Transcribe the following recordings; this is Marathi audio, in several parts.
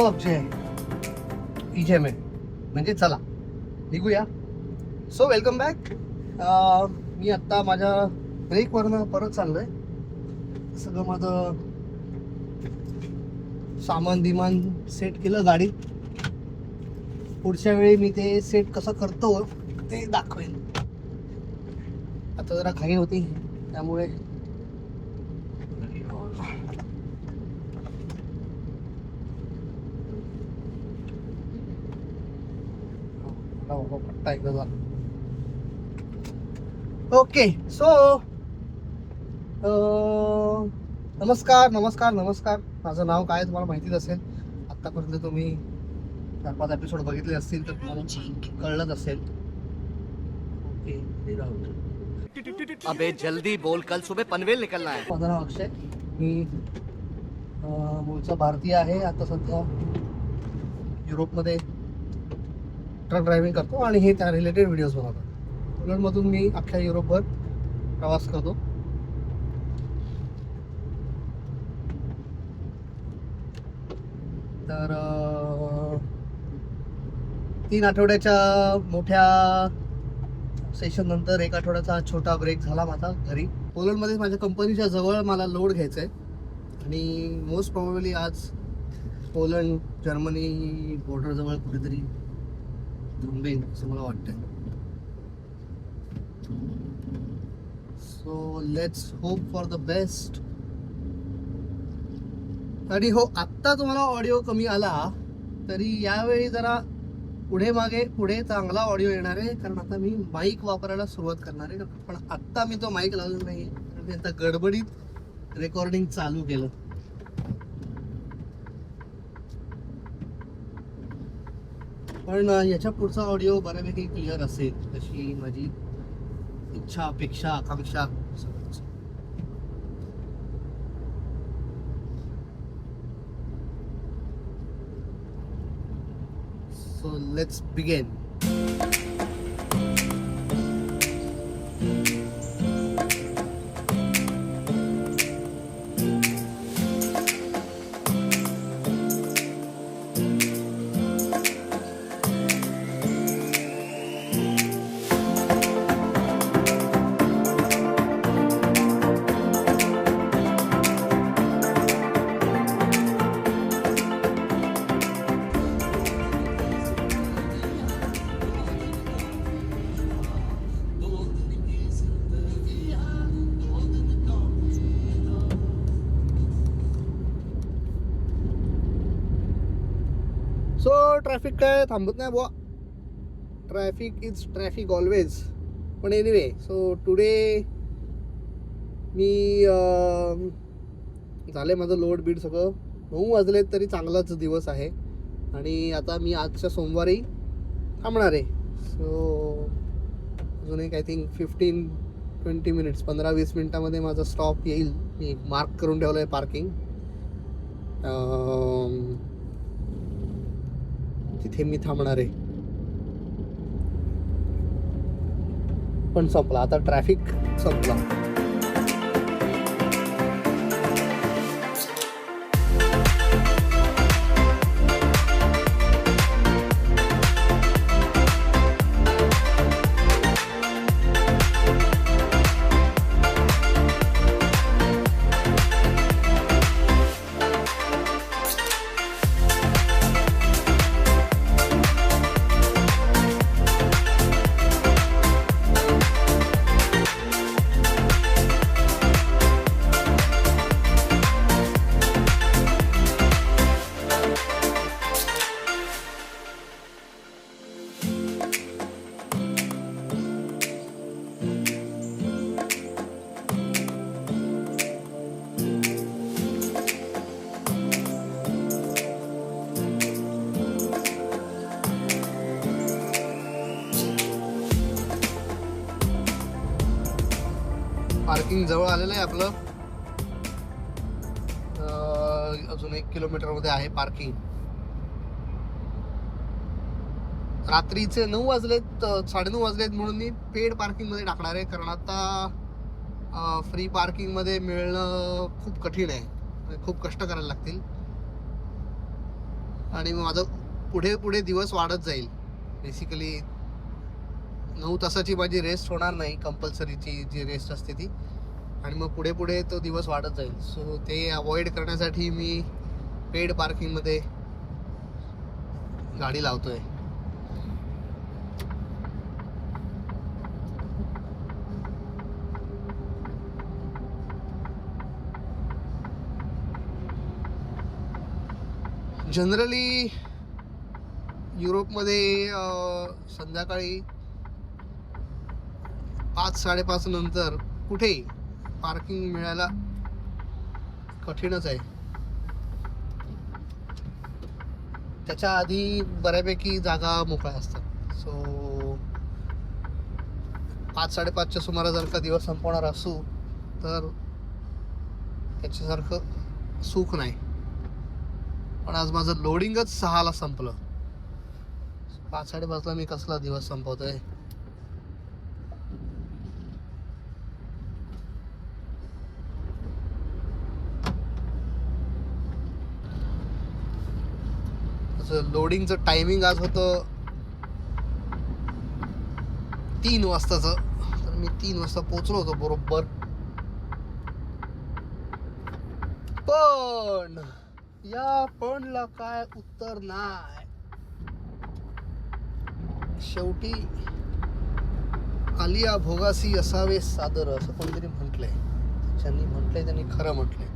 अब जे पीछे में म्हणजे चला निघूया. So welcome back. मी आत्ता माझ्या ब्रेकवरनं परत चाललोय. सगळं माझं सामान बिमान सेट केलं गाडीत. पुढच्या वेळी मी ते सेट कसं करतो ते दाखवेन. आता जरा घाई होती त्यामुळे पट्टा एकदा झाला. ओके. सो नमस्कार नमस्कार नमस्कार. माझं नाव काय तुम्हाला माहितीच असेल. आत्तापर्यंत तुम्ही 4-5 एपिसोड बघितले असतील तर तुम्हाला कळलंच असेल. ओके. अबे जल्दी बोल, कल सुबह पनवेल निकलना है. माझं नाव अक्षय. मी मूळचा भारतीय आहे. आता सध्या युरोपमध्ये ट्रक ड्रायव्हिंग करतो आणि हे त्या रिलेटेड व्हिडिओज बनवतो. पोलंडमधून मी अख्ख्या युरोपभर प्रवास करतो. तर 3 आठवड्याच्या मोठ्या सेशन नंतर 1 आठवड्याचा छोटा ब्रेक झाला माझा घरी. पोलंडमध्ये माझ्या कंपनीच्या जवळ मला लोड घ्यायचं आहे आणि मोस्ट प्रॉबेबली आज पोलंड जर्मनी बॉर्डरजवळ कुठेतरी थांबेन असं मला वाटतंय. So let's hope for the best. आणि हो, आत्ता तुम्हाला ऑडिओ कमी आला तरी यावेळी जरा पुढे चांगला ऑडिओ येणार आहे, कारण आता मी माईक वापरायला सुरुवात करणार आहे. पण आत्ता मी तो माईक लावलेला नाही आहे, मी आता गडबडीत रेकॉर्डिंग चालू केलं. पण याच्या पुढचा ऑडिओ बऱ्यापैकी क्लिअर असेल अशी माझी इच्छा, अपेक्षा, आकांक्षा. So let's begin. So traffic काय थांबत नाही बुवा. Traffic is traffic always. पण एनिवे, सो टुडे मी झाले माझं लोड बीड सगळं. 9 वाजले तरी चांगलाच दिवस आहे. आणि आता मी आजच्या सोमवारी थांबणार आहे. सो अजून एक आय थिंक 15-20 मिनिट्स 15-20 मिनटामध्ये माझा स्टॉप येईल. मी मार्क करून ठेवलं आहे पार्किंग. तिथे मी थांबणार आहे. पण संपला आता, ट्रॅफिक संपला. पार्किंग जवळ आलेलं आहे आपलं. अजून 1 किलोमीटरमध्ये आहे पार्किंग. रात्रीचे 9 वाजलेत, 9:30 वाजलेत म्हणून मी पेड पार्किंगमध्ये टाकणार आहे, कारण आता फ्री पार्किंगमध्ये मिळणं खूप कठीण आहे, खूप कष्ट करायला लागतील. आणि मग माझं पुढे पुढे दिवस वाढत जाईल. बेसिकली 9 तासाची माझी रेस्ट होणार नाही, कंपल्सरीची जी रेस्ट असते ती. आणि मग पुढे पुढे तो दिवस वाढत जाईल. सो ते अवॉइड करण्यासाठी मी पेड पार्किंगमध्ये गाडी लावतोय. जनरली युरोपमध्ये संध्याकाळी 5-5:30 नंतर कुठेही पार्किंग मिळायला कठीणच आहे. त्याच्या आधी बऱ्यापैकी जागा मोकळ्या असतात. सो 5-5:30च्या सुमारास जर का दिवस संपवणार असू तर त्याच्यासारखं सुख नाही. पण आज माझं लोडिंगच 6ला संपलं. 5-5:30ला मी कसला दिवस संपवतोय. लोडिंगचं टायमिंग आज होतं 3 वाजताचं. तर मी 3 वाजता पोहोचलो होतो बरोबर. पण या पणला काय उत्तर नाही. शेवटी आलिया भोगासी असावे सादर असं कोणतरी म्हटलंय. ज्यांनी म्हटलंय त्यांनी खरं म्हटलंय.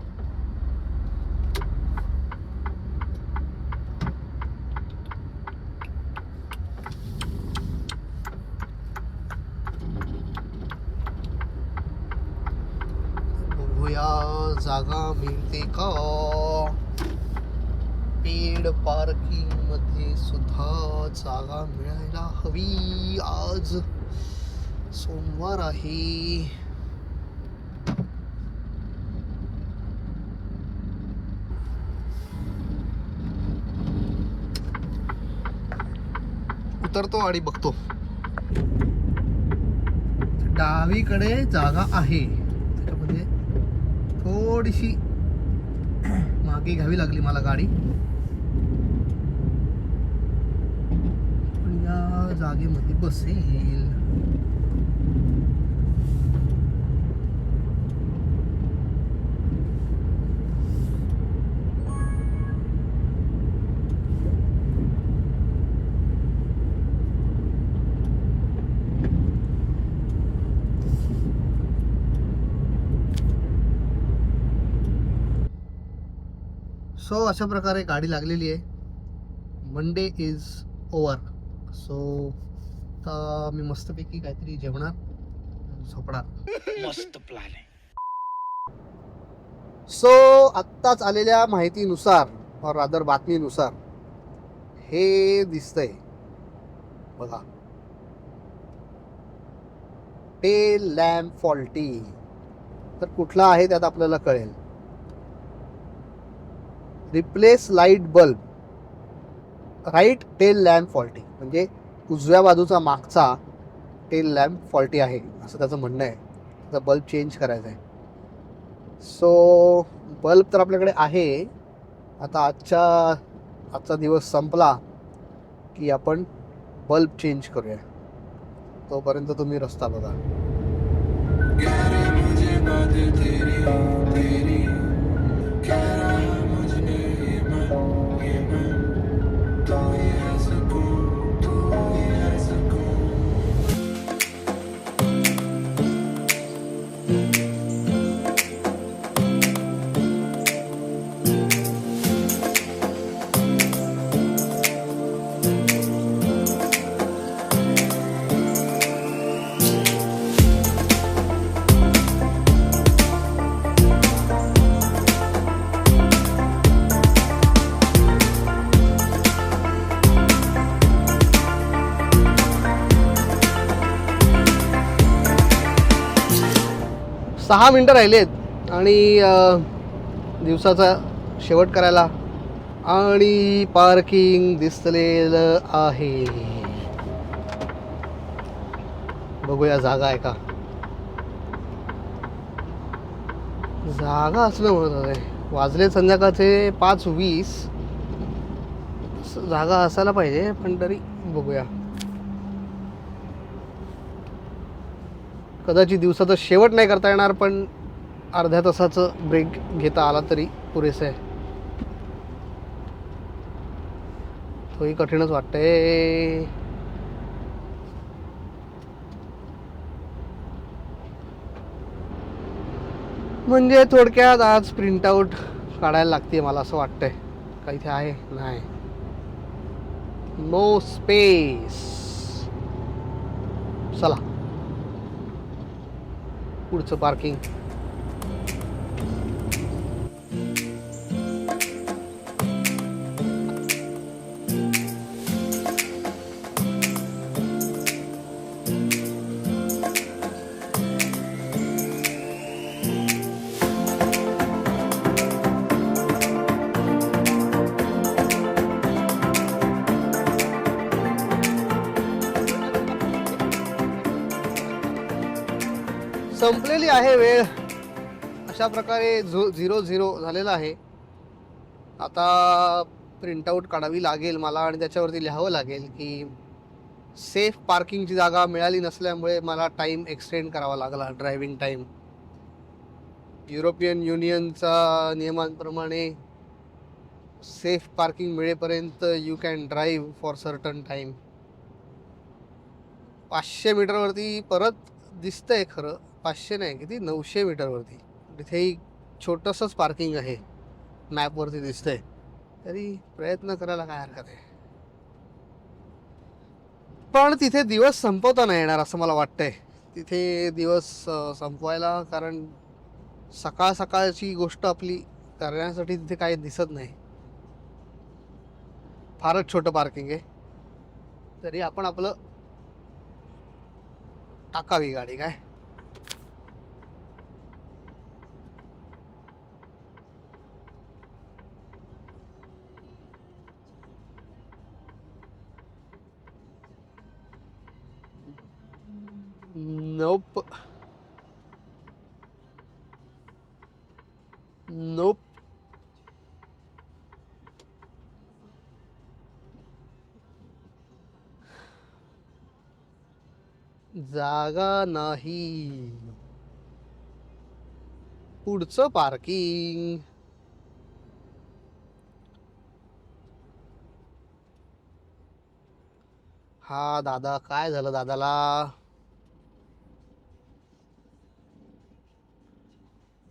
बघूया जागा मिळते का. पेड पार्किंग मध्ये सुद्धा जागा मिळायला हवी. आज सोमवार आहे. उतरतो आणि बघतो. डावीकडे जागा आहे. त्याच्यामध्ये थोडीशी मागे घ्यावी लागली मला गाडी. पण या जागेमध्ये बसेल. सो अशा प्रकारे गाडी लागलेली आहे. Monday is over. सो आता मी मस्तपैकी काहीतरी जेवणार, झोपणार. मस्त प्लॅन आहे. सो आत्ताच आलेल्या माहितीनुसार और रादर बातमीनुसार हे दिसतंय बघा. Tail lamp faulty. तर कुठला आहे त्यात आपल्याला कळेल. Replace light bulb, right tail lamp faulty. म्हणजे उजव्या बाजूचा मागचा टेल लॅम्प फॉल्टी आहे असं त्याचं म्हणणं आहे. त्याचा बल्ब चेंज करायचा आहे. सो बल्ब तर आपल्याकडे आहे. आता आजचा दिवस संपला की आपण बल्ब चेंज करूया. तोपर्यंत तुम्ही रस्ता बघा. सहा मिनटं राहिलेत आणि दिवसाचा शेवट करायला. आणि पार्किंग दिसलेलं आहे. बघूया जागा आहे का. जागा असलं म्हणत आहे. वाजले संध्याकाळचे 5:20. जागा असायला पाहिजे, पण तरी बघूया. कदाचित दिवसाचा शेवट नाही करता येणार, पण अर्ध्या तासाचं ब्रेक घेता आला तरी पुरेसं आहे. तोही कठीणच वाटतंय. म्हणजे थोडक्यात आज प्रिंटआउट काढायला लागते मला असं वाटतंय. का इथे आहे? नाही, नो स्पेस. चला पुढचं पार्किंग. संपलेली आहे वेळ. अशा प्रकारे 0-0 झालेला आहे. आता प्रिंटआउट काढावी लागेल मला आणि त्याच्यावरती लिहावं लागेल की सेफ पार्किंगची जागा मिळाली नसल्यामुळे मला टाईम एक्सटेंड करावा लागला, ड्रायव्हिंग टाईम. युरोपियन युनियनचा नियमांप्रमाणे सेफ पार्किंग मिळेपर्यंत you can drive for certain time. 500 मीटरवरती परत दिसतंय खरं. 500 नाही, किती, 900 मीटरवरती तिथेही छोटंसंच पार्किंग आहे, मॅपवरती दिसतंय. तरी प्रयत्न करायला काय हरकत आहे. पण तिथे दिवस संपवता नाही येणार असं मला वाटतंय. तिथे दिवस संपवायला, कारण सकाळ सकाळची गोष्ट आपली करण्यासाठी तिथे काही दिसत नाही. फारच छोटं पार्किंग आहे. तरी आपण आपलं टाकावी गाडी. काय नोप नोप. जागा नाही. पुढचं पार्किंग. हा दादा, काय झालं दादाला?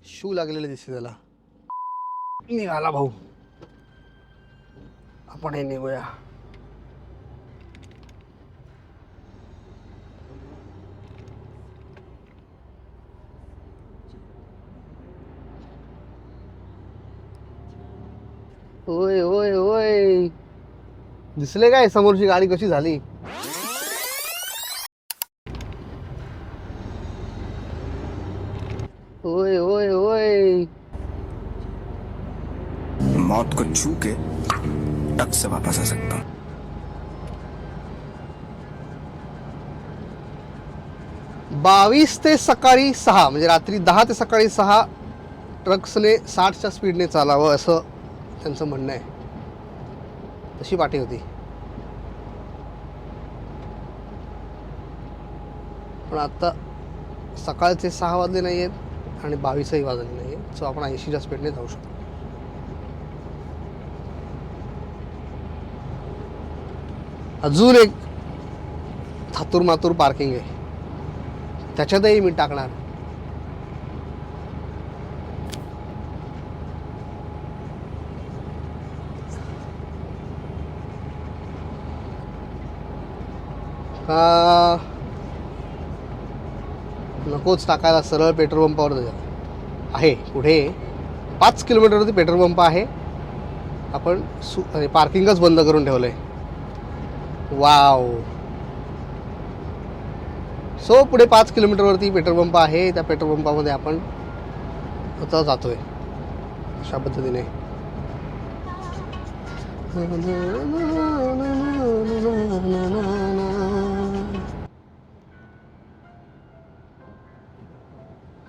शू लागलेले दिसते त्याला. निघाला भाऊ, आपण हे निघूया. होय होय होय, दिसले काय समोरची गाडी कशी झाली? होय होय होय. मौत को छू के टक से वापस आ सकता हूँ. 22 ते सकाळी 6, म्हणजे रात्री 10 ते सकाळी 6 ट्रक्सने 60च्या स्पीडने चालावं असं त्यांचं म्हणणं आहे. तशी पाठी होती. पण आता सकाळचे 6 वाजले नाही आहेत आणि 22ही वाजले नाही आहेत. सो आपण 80च्या स्पीडने जाऊ शकतो. अजून एक थातूर मातूर पार्किंग आहे, त्याच्यातही मी टाकणार. का नकोच टाकायला, सरळ पेट्रोल पंपावर आहे. पुढे 5 किलोमीटरवरती पेट्रोल पंप आहे. आपण पार्किंगच बंद करून ठेवलं आहे. वाव. सो पुढे 5 किलोमीटरवरती पेट्रोल पंप आहे. त्या पेट्रोल पंपामध्ये आपण आता जातोय अशा पद्धतीने.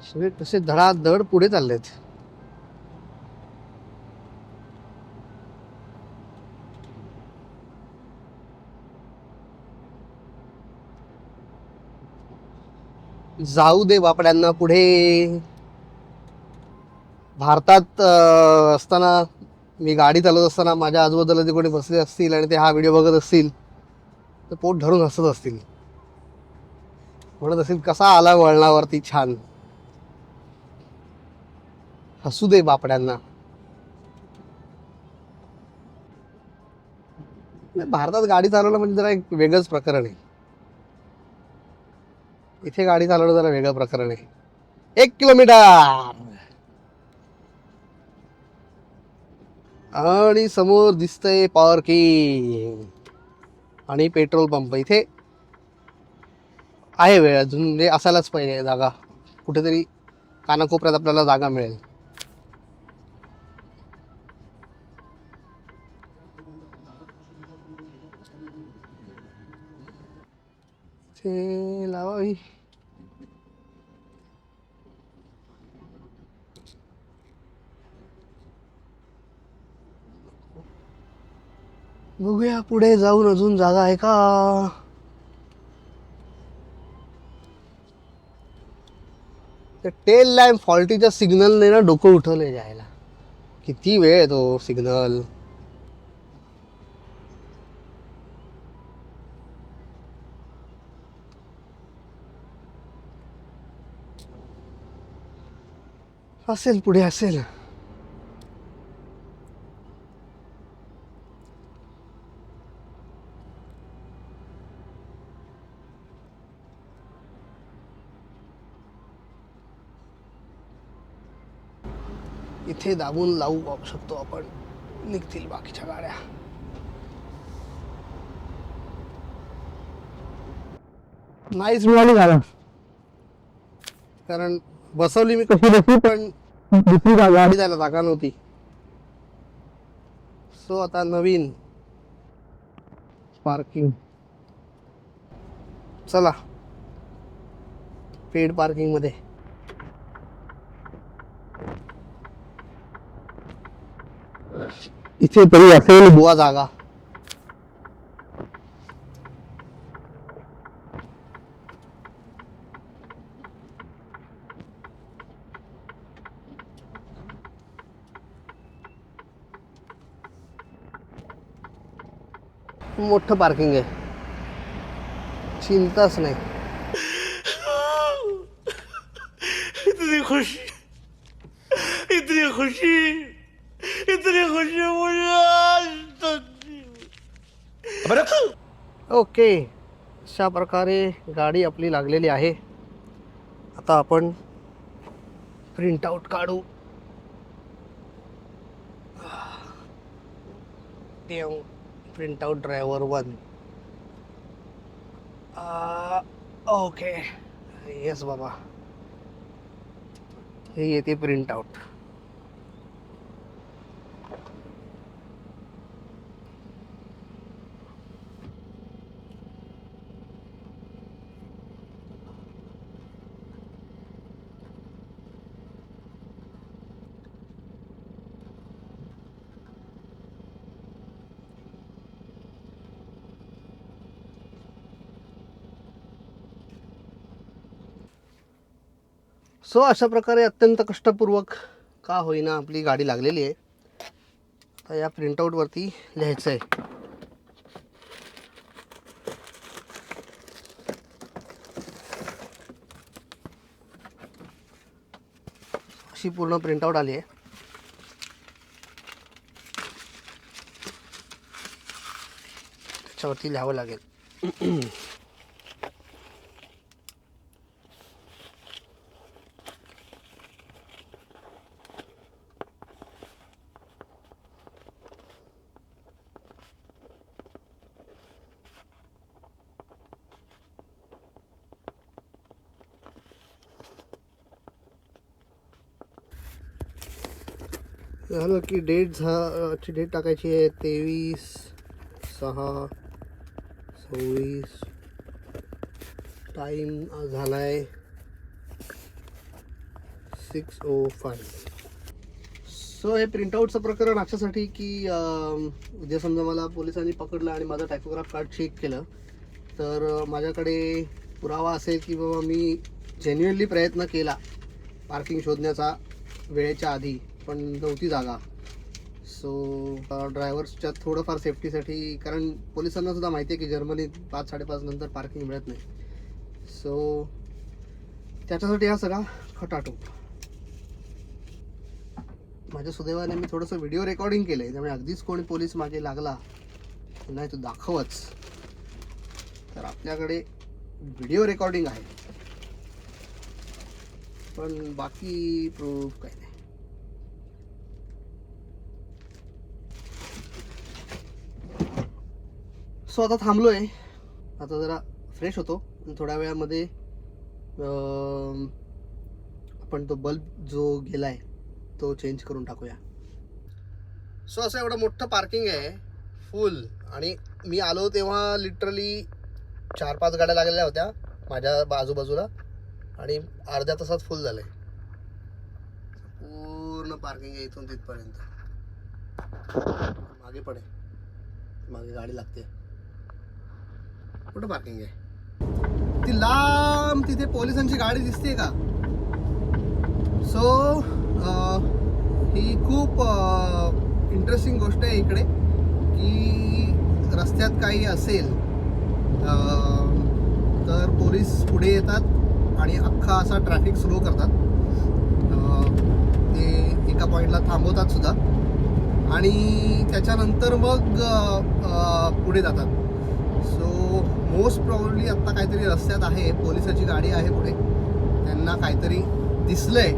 सगळे तसे धडाधड पुढे चाललेत. जाऊ दे बापड्यांना पुढे. भारतात असताना मी गाडी चालवत असताना माझ्या आजूबाजूला जे कोणी बसले असतील आणि ते हा व्हिडिओ बघत असतील तर पोट धरून हसत असतील, म्हणत असतील कसा आला वळणावरती छान. हसू दे बापड्यांना. भारतात गाडी चालवणं म्हणजे जरा एक वेगळंच प्रकरण आहे. इथे गाडी चालवणं जरा वेगळं प्रकरण आहे. 1 किलोमीटर आणि समोर दिसतंय पार्किंग आणि पेट्रोल पंप. इथे आहे वेळ अजून, म्हणजे असायलाच पाहिजे जागा. कुठेतरी कानाकोपऱ्यात आपल्याला जागा मिळेल. ते लावावी. बघूया पुढे जाऊन अजून जागा आहे का. टेल लॅम्प फॉल्टीच्या सिग्नलने ना डोकं उठवलंय जायला. किती वेळ आहे तो सिग्नल. असेल पुढे असेल. इथे दाबून लावू शकतो आपण, निघतील बाकीच्या गाड्या. नाहीच मिळाली गाड्या, कारण बसवली मी कशी बसली पण दुसरी गाडी जायला जागा नव्हती. सो आता नवीन पार्किंग. चला पेड पार्किंग मध्ये. इथे तरी असेल बुवा जागा. मोठं पार्किंग आहे, चिंताच नाही. इतनी खुशी, इतनी खुशी, इतनी खुशी मुझे आज तक नहीं. ओके, अशा प्रकारे गाडी आपली लागलेली आहे. आता आपण प्रिंट आउट काढू. Print out driver 1. Okay, yes बाबा, हे येते प्रिंट आउट. सो अशा प्रकारे अत्यंत कष्टपूर्वक का होईना आपली गाडी लागलेली आहे. आता या प्रिंटआउटवरती लिहायचं आहे. अशी पूर्ण प्रिंटआउट आली आहे. त्याच्यावरती लिहावं लागेल. झालं की ची डेट टाकायची आहे 23/6/26. टाईम झाला आहे 6:05. सो हे प्रिंटआउटचं प्रकरण अशासाठी की उद्या समजा मला पोलिसांनी पकडलं आणि माझं टायपोग्राफ कार्ड चेक केलं तर माझ्याकडे पुरावा असेल की बाबा मी जेन्युअनली प्रयत्न केला पार्किंग शोधण्याचा वेळेच्या आधी, पण नव्हती जागा. सो ड्रायव्हर्सच्या थोडंफार सेफ्टीसाठी, कारण पोलिसांना सुद्धा माहिती आहे की जर्मनीत 5-5:30 नंतर पार्किंग मिळत नाही. सो त्याच्यासाठी हा सगळा खटाटोप. माझ्या सुदैवाने मी थोडंसं व्हिडिओ रेकॉर्डिंग केलं आहे, त्यामुळे अगदीच कोणी पोलीस मागे लागला नाही तो दाखवच, तर आपल्याकडे व्हिडिओ रेकॉर्डिंग आहे, पण बाकी प्रूफ काही नाही. सो आता थांबलो आहे, आता जरा फ्रेश होतो आणि थोड्या वेळामध्ये आपण तो बल्ब जो गेला आहे तो चेंज करून टाकूया. सो असं एवढं मोठं पार्किंग आहे फुल, आणि मी आलो तेव्हा लिटरली 4-5 गाड्या लागलेल्या होत्या माझ्या बाजूबाजूला, आणि अर्ध्या तासात फुल झालं आहे पूर्ण पार्किंग आहे इथून तिथपर्यंत. मागे पडे, मागे गाडी लागते. कुठं पार्किंग आहे ती लांब, तिथे पोलिसांची गाडी दिसते का? सो ही खूप इंटरेस्टिंग गोष्ट आहे इकडे, की रस्त्यात काही असेल तर पोलीस पुढे येतात आणि अख्खा असा ट्रॅफिक स्लो करतात. ते एका पॉईंटला थांबवतात सुद्धा आणि त्याच्यानंतर मग पुढे जातात. सो मोस्ट प्रॉब्ली आत्ता काहीतरी रस्त्यात आहे, पोलिसाची गाडी आहे पुढे, त्यांना काहीतरी दिसलंय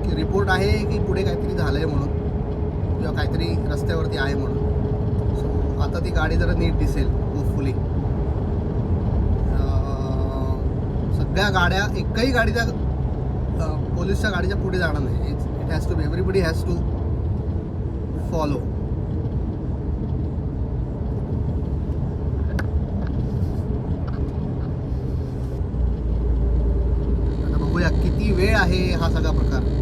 की रिपोर्ट आहे की पुढे काहीतरी झालंय म्हणून, किंवा काहीतरी रस्त्यावरती आहे म्हणून. सो आता ती गाडी जरा नीट दिसेल होपफुली. सगळ्या गाड्या एकही गाडीच्या पोलीसच्या गाडीच्या पुढे जाणार नाही. It has to, everybody has to follow. आता बघूया किती वेळ आहे हा सगळा प्रकार.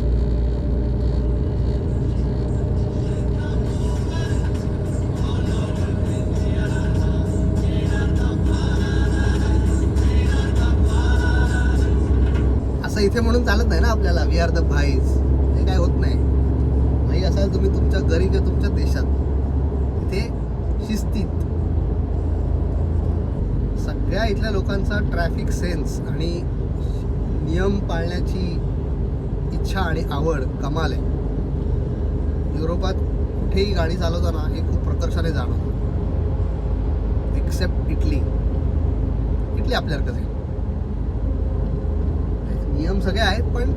इथे म्हणून चालत नाही ना आपल्याला, वी आर द भाईज, हे काय होत नाही. भाई असाल तुम्ही तुमच्या घरी किंवा तुमच्या देशात, इथे शिस्तीत. सगळ्या इथल्या लोकांचा ट्रॅफिक सेन्स आणि नियम पाळण्याची इच्छा आणि आवड कमाल आहे. युरोपात कुठेही गाडी चालवताना हे खूप प्रकर्षाने जाणवतं, एक्सेप्ट इटली. इटली आपल्यासारखंच आहे, नियम सगळे आहेत पण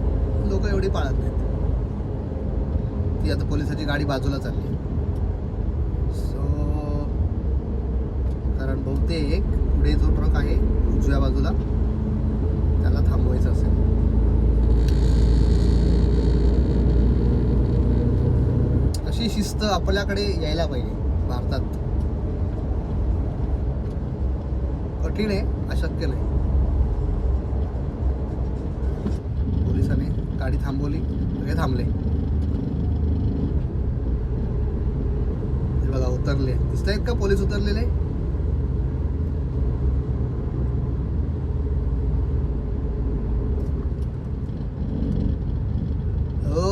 लोक एवढी पाळत नाहीत. ती आता पोलिसाची गाडी बाजूला चालली. सो कारण बहुतेक पुढे जो ट्रक आहे उजव्या बाजूला त्याला थांबवायचं असेल. अशी शिस्त आपल्याकडे यायला पाहिजे भारतात. कठीण आहे, अशक्य नाही. पोलिसाने गाडी थांबवली, सगळे थांबले. हे बघा उतरले, दिसत आहेत का पोलीस उतरलेले? हो,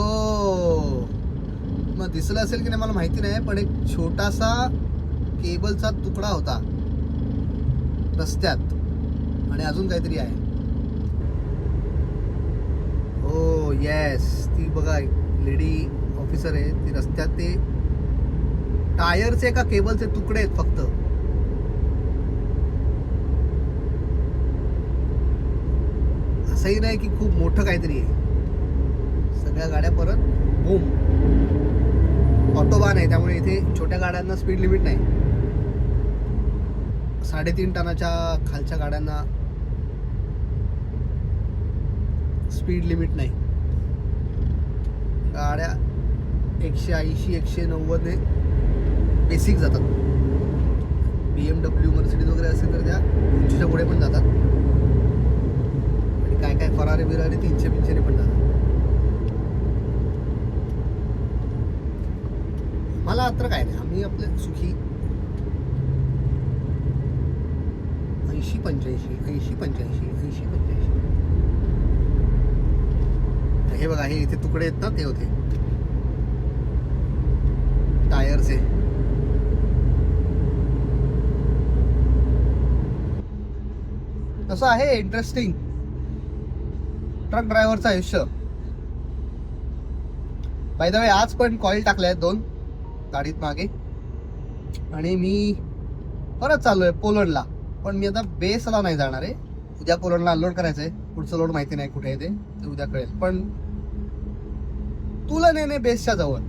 मग दिसलं असेल की नाही मला माहिती नाही, पण एक छोटासा केबलचा तुकडा होता रस्त्यात आणि अजून काहीतरी आहे. हो येस, ती बघा लेडी ऑफिसर आहे, ती रस्त्यात ते टायरचे का केबलचे तुकडे आहेत फक्त. असंही नाही की खूप मोठं काहीतरी आहे. सगळ्या गाड्या परत बूम. ऑटोबान आहे त्यामुळे इथे छोट्या गाड्यांना स्पीड लिमिट नाही. 3.5 टनाच्या खालच्या गाड्यांना स्पीड लिमिट नाही. गाड्या 180-190 ने बेसिक जातात. BMW मर्सिडीज वगैरे असेल तर त्या 200च्या पुढे पण जातात, आणि काय काय फरारी बिरारी 300-500 ने पण जातात. मला मात्र काय नाही, आम्ही आपले सुखी. 85 हे बघा, हे इथे तुकडे आहेत ना, ते होते टायरचे. कसं आहे इंटरेस्टिंग ट्रक ड्रायव्हरचं आयुष्य. बाय द वे, आज पण कॉईल टाकले आहेत 2 गाडीत मागे, आणि मी परत चाललोय पोलंडला. पण मी आता बेसला नाही जाणार आहे. उद्या पोलंडला अनलोड करायचं आहे. पुढचं लोड माहिती नाही कुठे आहे ते उद्या कळेल. पण तुलनेने बेसच्या जवळ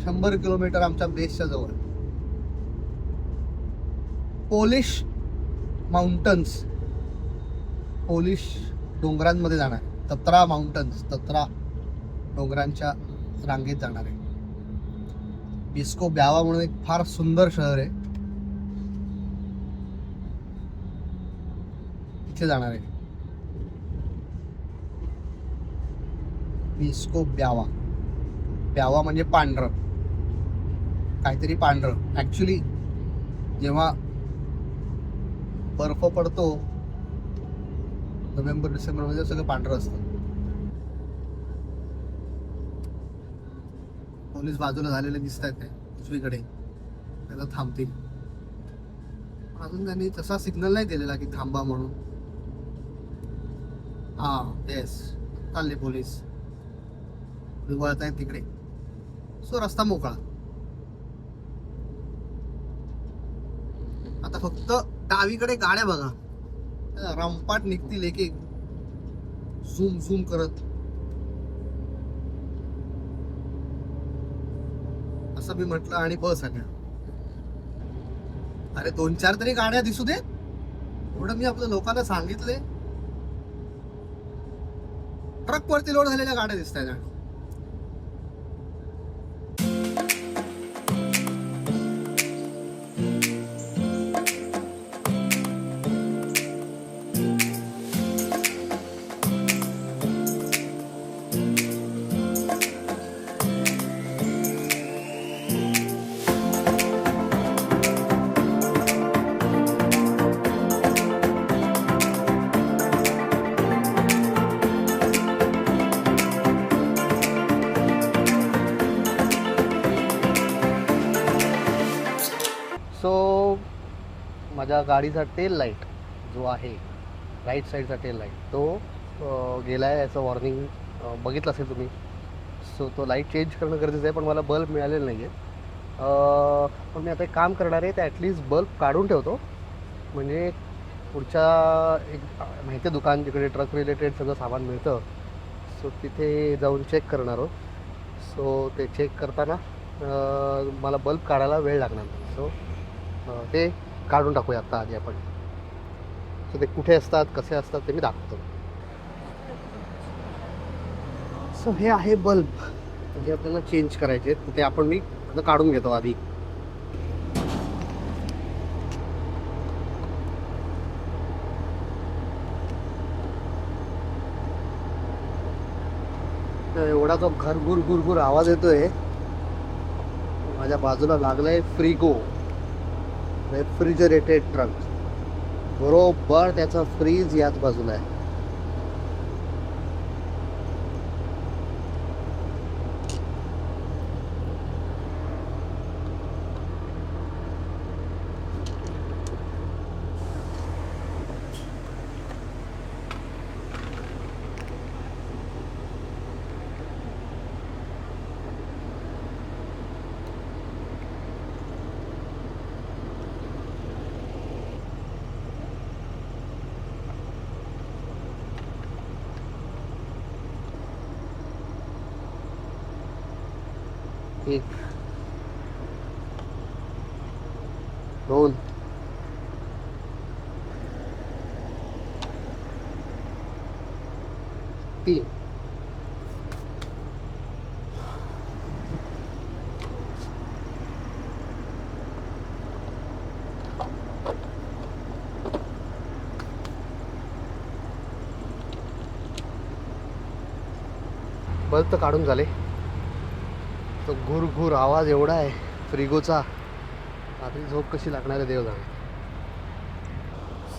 100 किलोमीटर आमच्या बेसच्या जवळ पोलिश माउंटन्स, पोलिश डोंगरांमध्ये जाणार. तत्रा माउंटन्स, तत्रा डोंगरांच्या रांगेत जाणार आहे. बिस्को ब्यावा म्हणून एक फार सुंदर शहर आहे, तिथे जाणार आहे. बिस्को ब्यावा, ब्यावा म्हणजे पांढरं, काहीतरी पांढरं. ऍक्च्युली जेव्हा बर्फ पडतो नोव्हेंबर डिसेंबर मध्ये, सगळं पांढरं असतं. पोलीस बाजूला झालेले दिसत आहेत उजवीकडे, त्याला थांबतील. अजून त्यांनी तसा सिग्नल नाही दिलेला की थांबा म्हणून. हा येस, चालले पोलीस, वळत आहेत तिकडे. सो रस्ता मोकळा. आता फक्त डावीकडे गाड्या बघा, रंपाट निघतील एक एक, झूम झूम करत. असं मी म्हटलं, आणि बस आल्या. अरे 2-4 तरी गाड्या दिसू दे, एवढं मी आपल्या लोकांना सांगितले. ट्रक वरती लोड झालेल्या गाड्या दिसत आहेत. सो माझ्या गाडीचा टेल लाईट जो आहे, राईट साईडचा टेल लाईट, तो गेला आहे. याचं वॉर्निंग बघितलं असेल तुम्ही. सो तो लाईट चेंज करणं गरजेचं आहे, पण मला बल्ब मिळालेलं नाही आहे. पण मी आता एक काम करणार आहे, ते ॲटलिस्ट बल्ब काढून ठेवतो. म्हणजे पुढच्या एक माहिती आहे दुकान जिकडे ट्रक रिलेटेड सगळं सामान मिळतं, सो तिथे जाऊन चेक करणार आहोत. सो ते चेक करताना मला बल्ब काढायला वेळ लागणार. सो ते काढून टाकूया आत्ता आधी आपण. सो ते कुठे असतात, कसे असतात ते मी दाखवतो. सो हे आहे बल्ब, म्हणजे आपल्याला चेंज करायचे. ते आपण मी आता काढून घेतो आधी. एवढा जो घरघुर घुरघुर आवाज येतोय, माझ्या बाजूला लागलाय फ्रिगो, रेफ्रिजरेटेड ट्रक. बरोबर त्याचा फ्रीज याच बाजूला आहे. एक, दोन, तीन. बल्ब तर काढून झाले. तो घुरघुर आवाज एवढा आहे फ्रिगोचा, आधी झोप कशी लागणार आहे देव जाणे.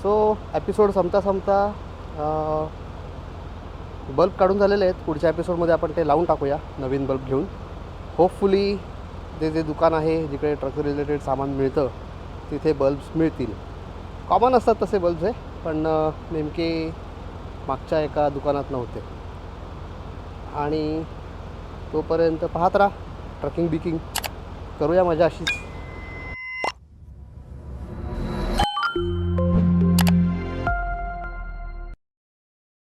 सो एपिसोड संपता बल्ब काढून झालेले आहेत. पुढच्या एपिसोडमध्ये आपण ते लावून टाकूया नवीन बल्ब घेऊन. होपफुली ते जे दुकान आहे जिकडे ट्रक रिलेटेड सामान मिळतं तिथे बल्ब्स मिळतील. कॉमन असतात तसे बल्ब्स आहे, पण नेमके मागच्या एका दुकानात नव्हते. आणि तोपर्यंत पाहत राहा ट्रकिंग बिकिंग करूया मजा अशीच.